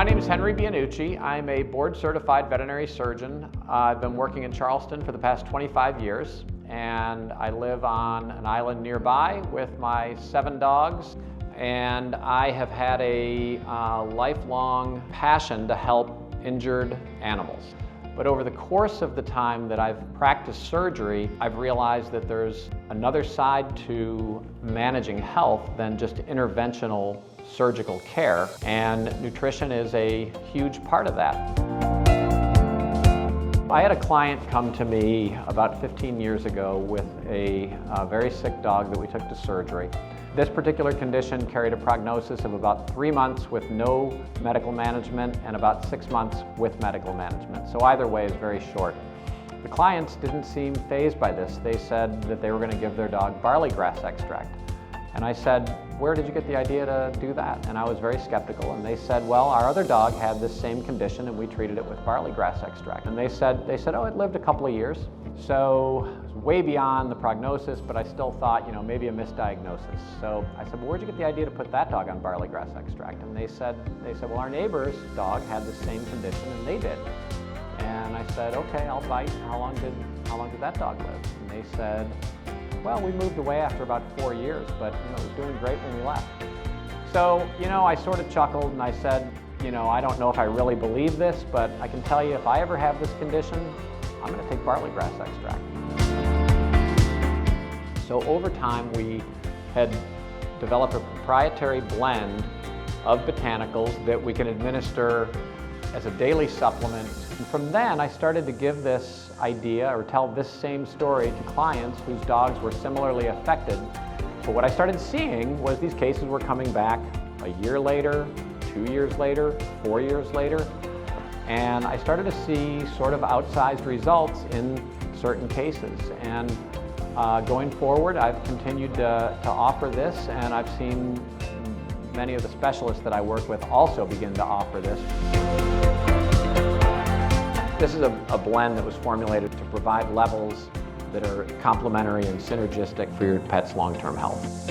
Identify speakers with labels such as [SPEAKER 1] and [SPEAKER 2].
[SPEAKER 1] My name is Henri Bianucci. I'm a board-certified veterinary surgeon. I've been working in Charleston for the past 25 years, and I live on an island nearby with my 7 dogs. And I have had a lifelong passion to help injured animals. But over the course of the time that I've practiced surgery, I've realized that there's another side to managing health than just interventional surgical care, and nutrition is a huge part of that. I had a client come to me about 15 years ago with a very sick dog that we took to surgery. This particular condition carried a prognosis of about 3 months with no medical management and about 6 months with medical management. So either way is very short. The clients didn't seem fazed by this. They said that they were going to give their dog barley grass extract. And I said, where did you get the idea to do that? And I was very skeptical, and they said, well, our other dog had this same condition and we treated it with barley grass extract. And they said, oh, it lived a couple of years. So it was way beyond the prognosis, but I still thought, maybe a misdiagnosis. So I said, well, where'd you get the idea to put that dog on barley grass extract? And they said, well, our neighbor's dog had the same condition and they did. And I said, okay, I'll bite. How long did that dog live? And they said, well, we moved away after about 4 years, but it was doing great when we left. So, I sort of chuckled and I said, I don't know if I really believe this, but I can tell you if I ever have this condition, I'm going to take barley grass extract. So over time, we had developed a proprietary blend of botanicals that we can administer as a daily supplement. And from then, I started to give this idea or tell this same story to clients whose dogs were similarly affected. But what I started seeing was these cases were coming back a year later, 2 years later, 4 years later. And I started to see sort of outsized results in certain cases. And going forward, I've continued to offer this, and I've seen many of the specialists that I work with also begin to offer this. This is a blend that was formulated to provide levels that are complementary and synergistic for your pet's long-term health.